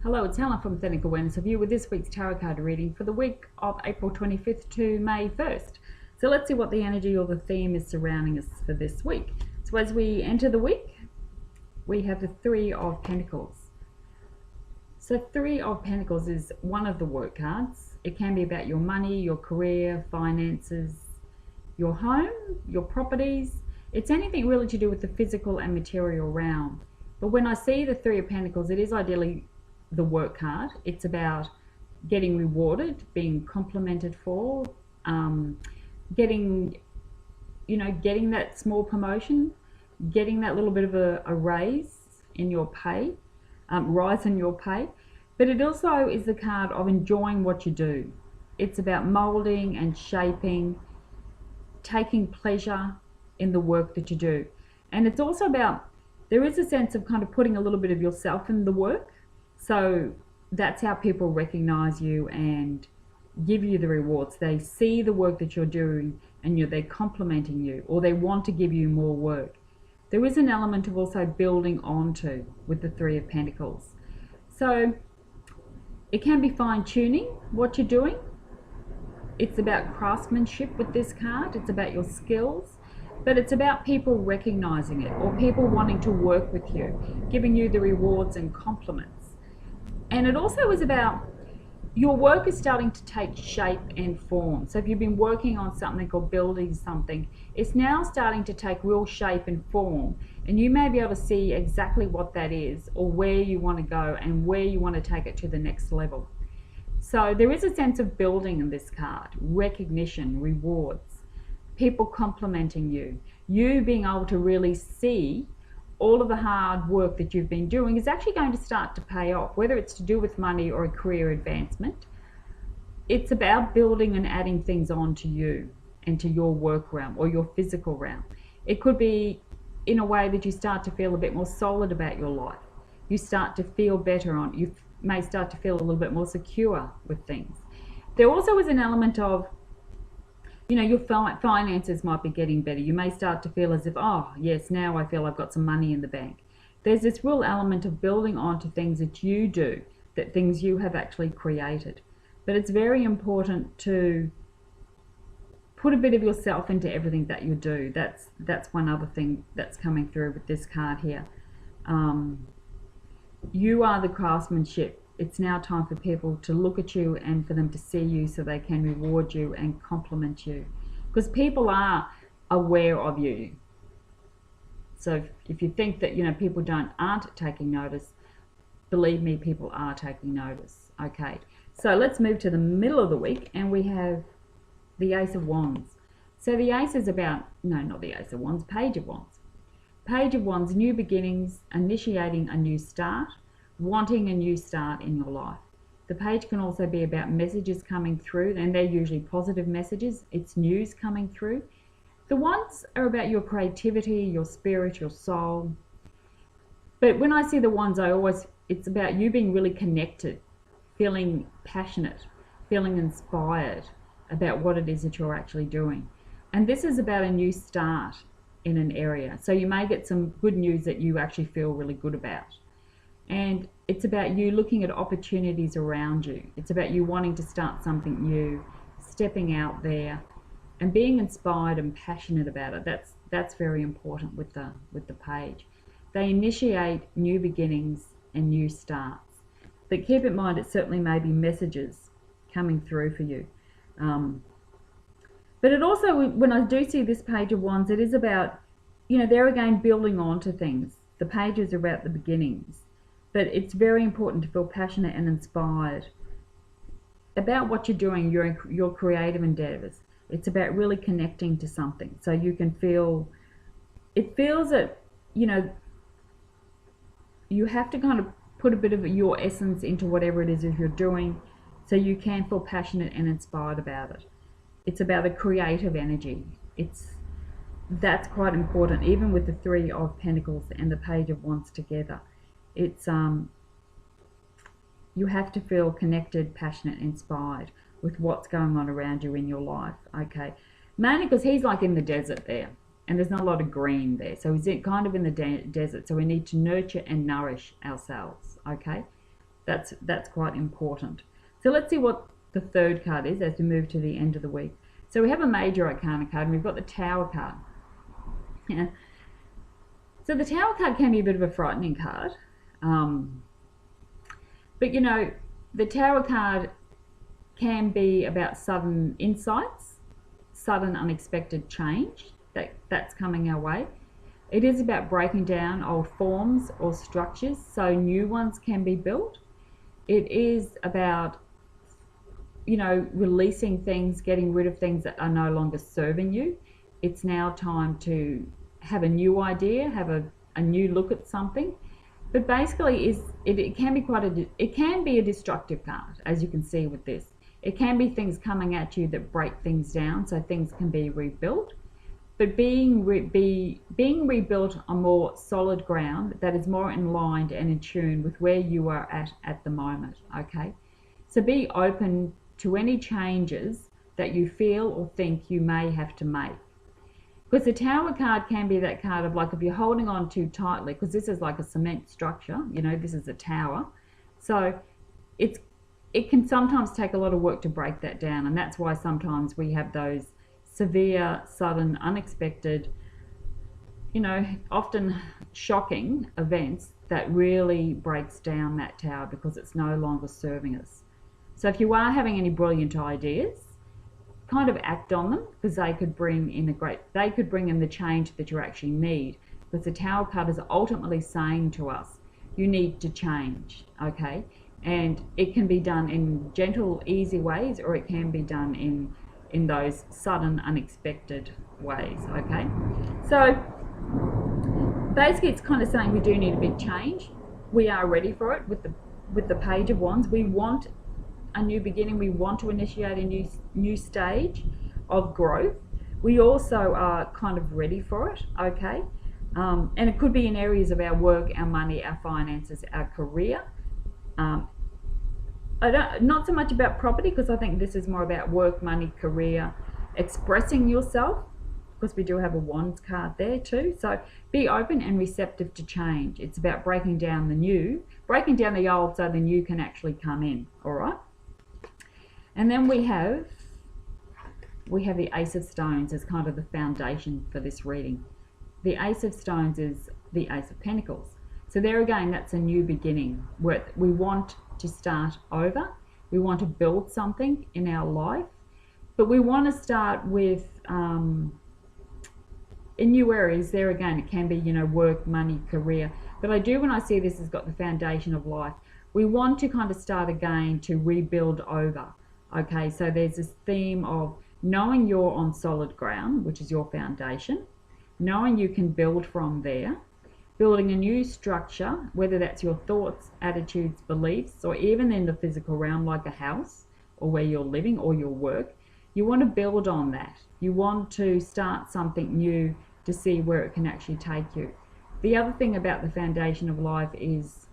Hello, it's Helen from Authentic Awareness of You with this week's tarot card reading for the week of April 25th to May 1st. So let's see what the energy or the theme is surrounding us for this week. So as we enter the week, we have the Three of Pentacles. So Three of Pentacles is one of the work cards. It can be about your money, your career, finances, your home, your properties. It's anything really to do with the physical and material realm. But when I see the Three of Pentacles, it is ideally the work card. It's about getting rewarded, being complimented for, getting that small promotion, getting that little bit of a raise in your pay, rise in your pay. But it also is the card of enjoying what you do. It's about molding and shaping, taking pleasure in the work that you do. And it's also about, there is a sense of kind of putting a little bit of yourself in the work. So that's how people recognize you and give you the rewards. They see the work that you're doing and they're complimenting you, or they want to give you more work. There is an element of also building onto with the Three of Pentacles. So it can be fine-tuning what you're doing. It's about craftsmanship with this card. It's about your skills. But it's about people recognizing it, or people wanting to work with you, giving you the rewards and compliments. And it also is about your work is starting to take shape and form. So if you've been working on something or building something, it's now starting to take real shape and form. And you may be able to see exactly what that is, or where you want to go and where you want to take it to the next level. So there is a sense of building in this card, recognition, rewards, people complimenting you, you being able to really see all of the hard work that you've been doing is actually going to start to pay off, whether it's to do with money or a career advancement. It's about building and adding things on to you and to your work realm or your physical realm. It could be in a way that you start to feel a bit more solid about your life. You start to feel better on, you may start to feel a little bit more secure with things. There also is an element of, your finances might be getting better. You may start to feel as if, oh, yes, now I feel I've got some money in the bank. There's this real element of building onto things that you do, that things you have actually created. But it's very important to put a bit of yourself into everything that you do. That's one other thing that's coming through with this card here. You are the craftsmanship. It's now time for people to look at you and for them to see you so they can reward you and compliment you. Because people are aware of you. So if you think that, people aren't taking notice, believe me, people are taking notice. Okay, so let's move to the middle of the week, and we have the Ace of Wands. So the Ace is about, no, not the Ace of Wands, Page of Wands. Page of Wands, new beginnings, initiating a new start, wanting a new start in your life. The page can also be about messages coming through, and they're usually positive messages. It's news coming through. The Wands are about your creativity, your spirit, your soul. But when I see the Wands, it's about you being really connected, feeling passionate, feeling inspired about what it is that you're actually doing. And this is about a new start in an area. So you may get some good news that you actually feel really good about. And it's about you looking at opportunities around you. It's about you wanting to start something new, stepping out there and being inspired and passionate about it. That's very important with the page. They initiate new beginnings and new starts. But keep in mind, it certainly may be messages coming through for you. But it also, when I do see this Page of Wands, it is about, there again, building on to things. The pages are about the beginnings. But it's very important to feel passionate and inspired about what you're doing, your creative endeavors. It's about really connecting to something. So you can feel, it feels that, you have to kind of put a bit of your essence into whatever it is that you're doing so you can feel passionate and inspired about it. It's about a creative energy. That's quite important, even with the Three of Pentacles and the Page of Wands together. It's you have to feel connected, passionate, inspired with what's going on around you in your life. Okay, mainly because he's like in the desert there, and there's not a lot of green there, so he's kind of in the desert. So we need to nurture and nourish ourselves. Okay, That's quite important. So let's see what the third card is as we move to the end of the week. So we have a major arcana card, and we've got the Tower card. Yeah. So the Tower card can be a bit of a frightening card. But you know, the Tower card can be about sudden insights, sudden unexpected change that's coming our way. It is about breaking down old forms or structures so new ones can be built. It is about, you know, releasing things, getting rid of things that are no longer serving you. It's now time to have a new idea, have a new look at something. But basically, it can be a destructive card, as you can see with this. It can be things coming at you that break things down, so things can be rebuilt. But being rebuilt on more solid ground that is more in line and in tune with where you are at the moment. Okay, so be open to any changes that you feel or think you may have to make. Because the Tower card can be that card of, like, if you're holding on too tightly, because this is like a cement structure, you know, this is a tower. So it can sometimes take a lot of work to break that down. And that's why sometimes we have those severe, sudden, unexpected, you know, often shocking events that really breaks down that tower because it's no longer serving us. So if you are having any brilliant ideas, kind of act on them, because they could bring in the change that you actually need. Because the Tower card is ultimately saying to us, you need to change, okay? And it can be done in gentle, easy ways, or it can be done in those sudden, unexpected ways, okay? So basically it's kind of saying we do need a big change. We are ready for it with the Page of Wands. We want a new beginning. We want to initiate a new stage of growth. We also are kind of ready for it, okay? And it could be in areas of our work, our money, our finances, our career. Not so much about property, because I think this is more about work, money, career, expressing yourself, because we do have a Wands card there too. So be open and receptive to change. It's about breaking down the old so the new can actually come in, all right? And then we have the Ace of Stones as kind of the foundation for this reading. The Ace of Stones is the Ace of Pentacles. So there again, that's a new beginning. We want to start over. We want to build something in our life. But we want to start with, in new areas, there again, it can be, you know, work, money, career. But I do, when I see this has got the foundation of life, we want to kind of start again to rebuild over. Okay, so there's this theme of knowing you're on solid ground, which is your foundation, knowing you can build from there, building a new structure, whether that's your thoughts, attitudes, beliefs, or even in the physical realm, like a house or where you're living or your work. You want to build on that. You want to start something new to see where it can actually take you. The other thing about the foundation of life is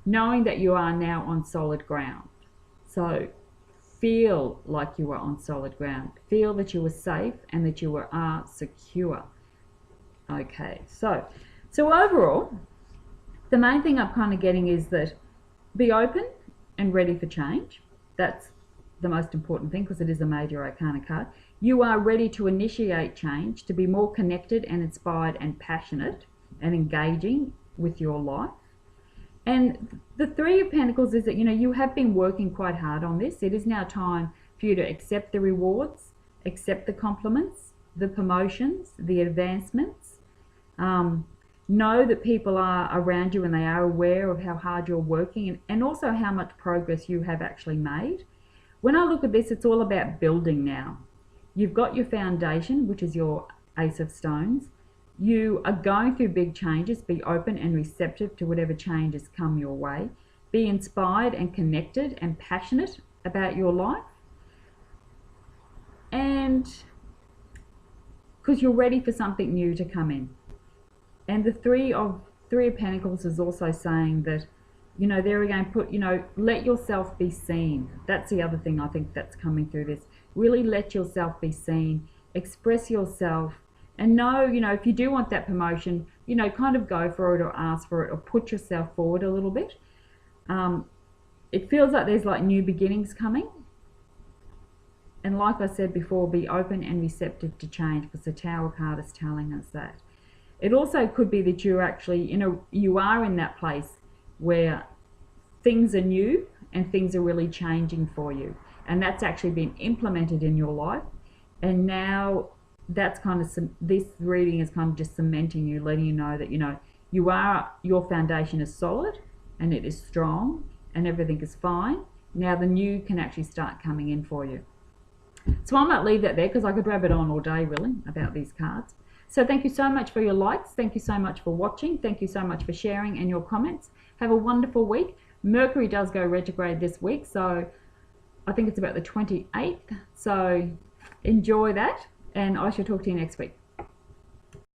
knowing that you are now on solid ground. So feel like you are on solid ground. Feel that you are safe and that you are secure. Okay, so overall, the main thing I'm kind of getting is that be open and ready for change. That's the most important thing, because it is a major arcana card. You are ready to initiate change, to be more connected and inspired and passionate and engaging with your life. And the Three of Pentacles is that, you know, you have been working quite hard on this. It is now time for you to accept the rewards, accept the compliments, the promotions, the advancements. Know that people are around you and they are aware of how hard you're working, and also how much progress you have actually made. When I look at this, it's all about building now. You've got your foundation, which is your Ace of Stones. You are going through big changes. Be open and receptive to whatever changes come your way. Be inspired and connected and passionate about your life. And because you're ready for something new to come in. And the Three of Pentacles is also saying that, you know, there again, let yourself be seen. That's the other thing I think that's coming through this. Really let yourself be seen. Express yourself. And know, you know, if you do want that promotion, you know, kind of go for it or ask for it or put yourself forward a little bit. it feels like there's like new beginnings coming. And like I said before, be open and receptive to change, because the Tower card is telling us that. It also could be that you're actually, you are in that place where things are new and things are really changing for you. And that's actually been implemented in your life. And now that's kind of, this reading is kind of just cementing you, letting you know that, your foundation is solid and it is strong and everything is fine. Now the new can actually start coming in for you. So I might leave that there, because I could rabbit on all day really about these cards. So thank you so much for your likes. Thank you so much for watching. Thank you so much for sharing and your comments. Have a wonderful week. Mercury does go retrograde this week, so I think it's about the 28th. So enjoy that, and I shall talk to you next week.